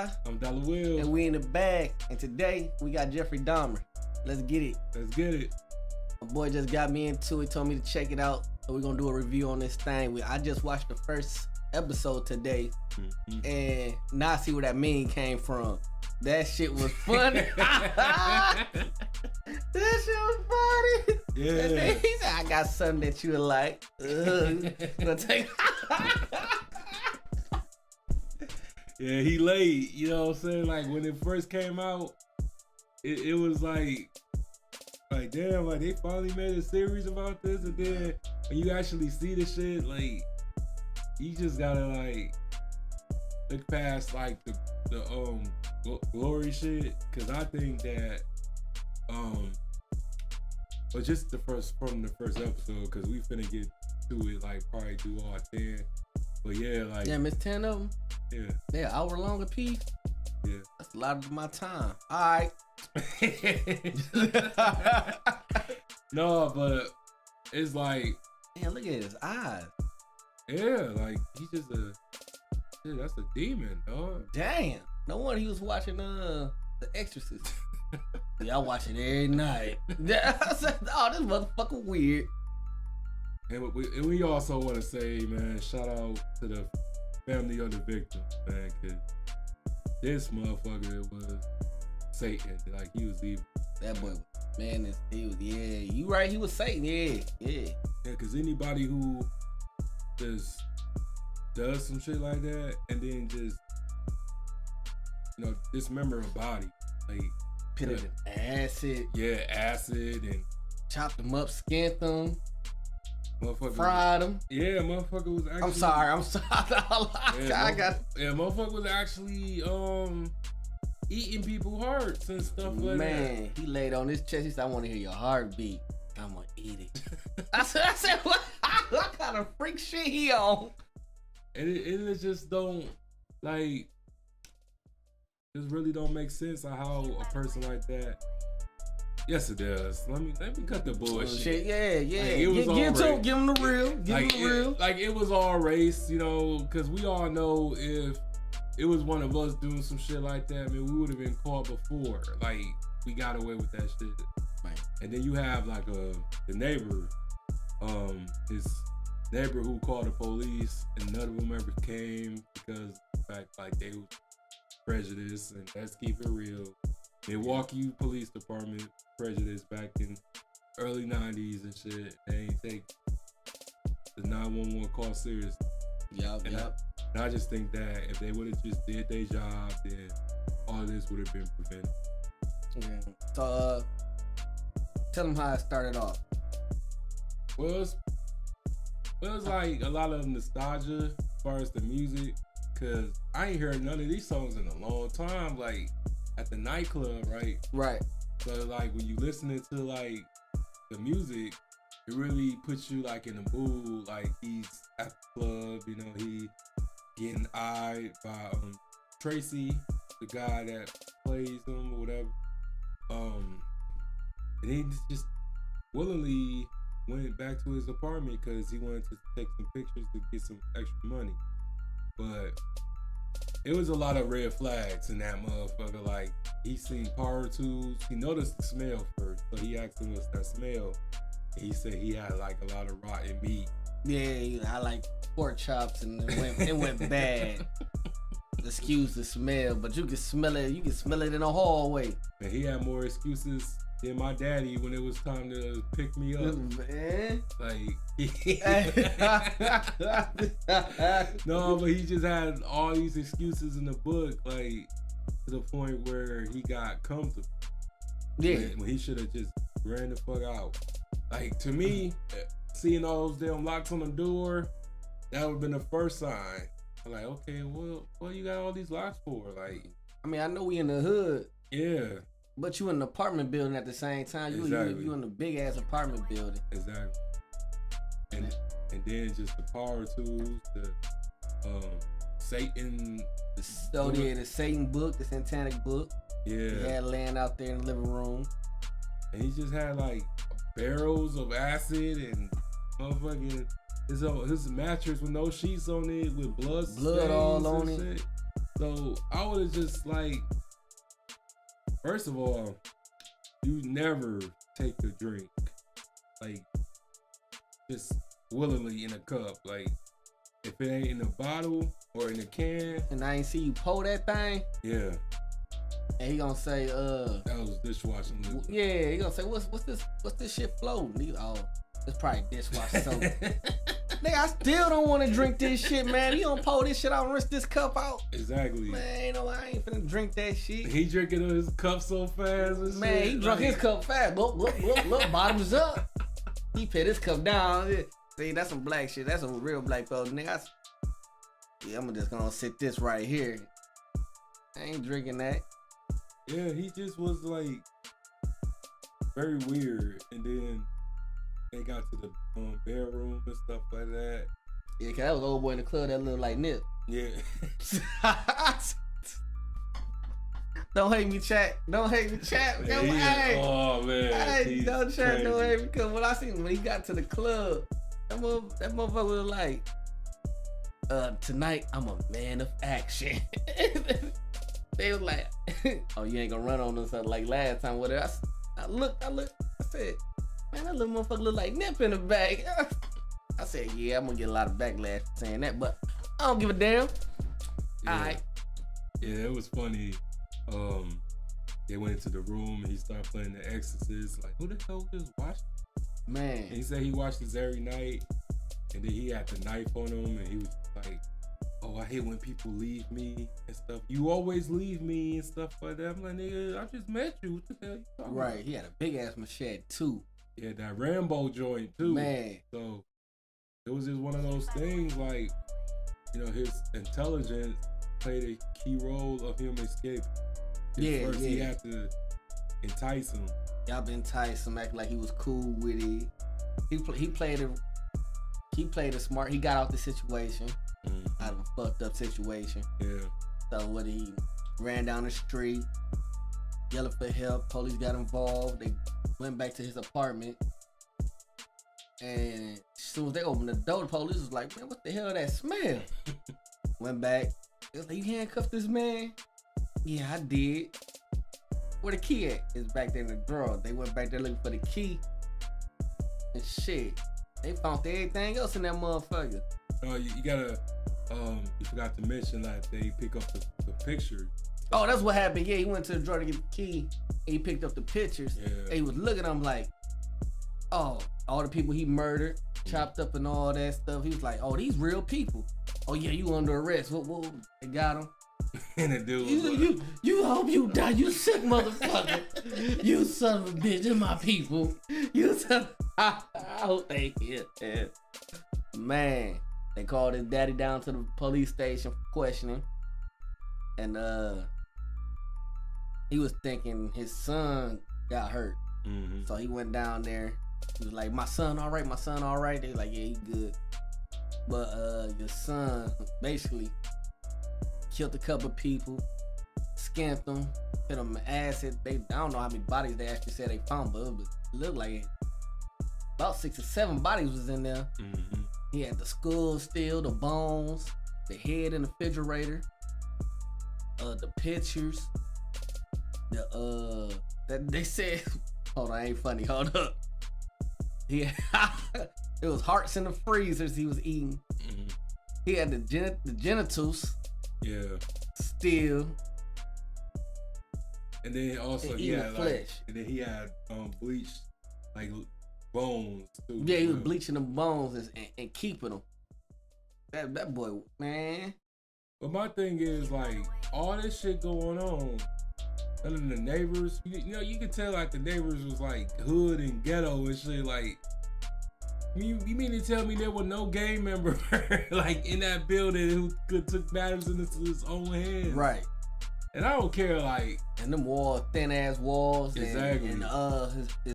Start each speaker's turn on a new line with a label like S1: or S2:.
S1: Ty.
S2: I'm Dollar Will.
S1: And we in the bag. And today, we got Jeffrey Dahmer. Let's get it.
S2: Let's get it.
S1: My boy just got me into it, told me to check it out. So we're going to do a review on this thing. I just watched the first episode today. Mm-hmm. And now I see where that meme came from. That shit was funny. That shit was funny.
S2: Yeah.
S1: He said, I got something that you would like. Gonna take.
S2: Yeah, he late. You know what I'm saying? Like when it first came out, it was like damn, like they finally made a series about this, and then when you actually see the shit, like you just gotta like look past like the glory shit, cause I think that but just from the first episode, cause we finna get to it like probably do all 10. But yeah, like
S1: damn, it's 10 of them.
S2: Yeah,
S1: they're hour long a piece.
S2: Yeah,
S1: that's a lot of my time. All right.
S2: No, but it's like,
S1: man, look at his eyes.
S2: Yeah, like he's just that's a demon, dog.
S1: Damn. No wonder he was watching The Exorcist. Yeah, I watch it every night. I said, oh, this motherfucker weird.
S2: And we also want to say, man, shout out to the family of the victim, man, because this motherfucker was Satan. Like, he was evil.
S1: That boy was, man, he was, yeah, you right, he was Satan, yeah.
S2: Yeah, because anybody who just does some shit like that and then just, you know, dismember a body, like,
S1: put it in acid.
S2: Yeah, acid, and
S1: chopped them up, skinned them.
S2: Motherfucker
S1: fried them.
S2: Yeah, motherfucker was actually.
S1: I'm sorry.
S2: Motherfucker was actually eating people's hearts and stuff like that.
S1: Man, he laid on his chest. He said, "I want to hear your heartbeat. I'm gonna eat it." I said, what kind of freak shit he on?
S2: And it just don't like. Just really don't make sense of how a person like that. Yes, it does. Let me cut the bullshit.
S1: Yeah.
S2: Like, it was
S1: give him the real.
S2: Like it was all race, you know, because we all know if it was one of us doing some shit like that, I mean, we would have been caught before. Like, we got away with that shit.
S1: Right.
S2: And then you have like the neighbor, his neighbor who called the police, and none of them ever came because of the fact like they was prejudiced, and let's keep it real. Milwaukee Police Department prejudice back in early 90s and shit. They ain't take the 911 call seriously.
S1: Yep.
S2: And I just think that if they would have just did their job, then all this would have been prevented.
S1: Okay. So, tell them how it started off.
S2: Well, it was like a lot of nostalgia as far as the music, cause I ain't heard none of these songs in a long time. Like at the nightclub, right?
S1: Right.
S2: So like when you listening to like the music, it really puts you like in the mood. Like he's at the club, you know, he getting eyed by Tracy, the guy that plays him or whatever. And he just willingly went back to his apartment because he wanted to take some pictures to get some extra money. But it was a lot of red flags in that motherfucker. Like, he seen power tools. He noticed the smell first, so he asked him what's that smell. And he said he had like a lot of rotten meat.
S1: Yeah, I like pork chops, and it went bad. Excuse the smell, but you can smell it. You can smell it in the hallway.
S2: And he had more excuses than my daddy when it was time to pick me up.
S1: Man.
S2: Like, no, but he just had all these excuses in the book, like to the point where he got comfortable.
S1: Yeah.
S2: When he should have just ran the fuck out. Like, to me, seeing all those damn locks on the door, that would have been the first sign. I'm like, okay, well, what you got all these locks for? Like,
S1: I mean, I know we in the hood.
S2: Yeah.
S1: But you in an apartment building at the same time. You in a big ass apartment building.
S2: Exactly. And then just the power tools, the Satan,
S1: the Satan book, the satanic book.
S2: Yeah.
S1: He had laying out there in the living room.
S2: And he just had like barrels of acid and motherfucking his mattress with no sheets on it with blood
S1: all on it.
S2: So I would have just like, first of all, you never take a drink like just willingly in a cup. Like if it ain't in a bottle or in a can.
S1: And I ain't see you pour that thing.
S2: Yeah.
S1: And he gonna say,
S2: that was dishwashing liquid.
S1: Yeah, he gonna say, what's this shit floating? It's probably dishwasher soap. Nigga, I still don't want to drink this shit, man. You don't pour this shit out and rinse this cup out.
S2: Exactly.
S1: Man, I ain't finna drink that shit.
S2: He drinking his cup so fast and
S1: man,
S2: shit.
S1: He drunk his cup fast. Look, bottoms up. He put his cup down. See, that's some black shit. That's some real black fellas, nigga. I'm just gonna sit this right here. I ain't drinking that.
S2: Yeah, he just was like very weird, and then they got to the bedroom and stuff like that.
S1: Yeah, cause that was old boy in the club that looked like Nip.
S2: Yeah.
S1: Don't hate me, chat. Don't hate me, chat.
S2: Yeah,
S1: hey,
S2: oh man.
S1: Hey, don't chat. Don't hate me, because when I seen when he got to the club, that motherfucker was like, tonight I'm a man of action. They was like, oh, you ain't gonna run on us like last time. Whatever. I looked. I said, man, that little motherfucker look like Nip in the bag. I said, yeah, I'm gonna get a lot of backlash for saying that, but I don't give a damn.
S2: Yeah.
S1: All right.
S2: Yeah, it was funny. They went into the room and he started playing The Exorcist. Like, who the hell just watched?
S1: Man.
S2: And he said he watched this every night, and then he had the knife on him, and he was like, oh, I hate when people leave me and stuff. You always leave me and stuff like that. I'm like, nigga, I just met you. What the hell you talking about?
S1: Right. He had a big ass machete too.
S2: Yeah, that Rambo joint too.
S1: Man.
S2: So it was just one of those things, like, you know, his intelligence played a key role of him escaping. First, he had to entice him.
S1: Y'all been enticed him, acting like he was cool with it. He played it smart. He got out the situation. Out of a fucked up situation.
S2: Yeah.
S1: So what, he ran down the street, yelling for help. Police got involved. They went back to his apartment. And as soon as they opened the door, the police was like, man, what the hell is that smell? Went back. It was like, you handcuffed this man? Yeah, I did. Where the key at? It's back there in the drawer. They went back there looking for the key. And shit, they found everything else in that motherfucker.
S2: You gotta, you forgot to mention that they pick up the pictures.
S1: Oh, that's what happened. Yeah, he went to the drawer to get the key, and he picked up the pictures.
S2: Yeah.
S1: And he was looking at them like, oh, all the people he murdered, chopped up and all that stuff. He was like, oh, these real people. Oh yeah, you under arrest. What? They got him.
S2: And the dude was
S1: you hope you die, you sick motherfucker. You son of a bitch, it's my people. You son. I hope they get it. Man. They called his daddy down to the police station for questioning. And he was thinking his son got hurt.
S2: Mm-hmm.
S1: So he went down there. He was like, my son all right? They was like, yeah, he good. But your son basically killed a couple people, skinned them, put them in acid. I don't know how many bodies they actually said they found, but it looked like about 6 or 7 bodies was in there.
S2: Mm-hmm.
S1: He had the skull still, the bones, the head in the refrigerator, the pictures, that they said, hold on, ain't funny, hold up. Yeah, it was hearts in the freezers he was eating.
S2: Mm-hmm.
S1: He had the genitals.
S2: Yeah.
S1: Still.
S2: And then also he had flesh. And then he had bleached like bones too.
S1: Yeah, he was bleaching the bones and keeping them. That boy, man.
S2: But my thing is, like, all this shit going on, none of the neighbors, you know, you could tell like the neighbors was like hood and ghetto and shit. Like, you mean to tell me there was no gang member like in that building who took matters into his own hands?
S1: Right.
S2: And I don't care, like,
S1: and them walls, thin ass walls,
S2: exactly.
S1: and his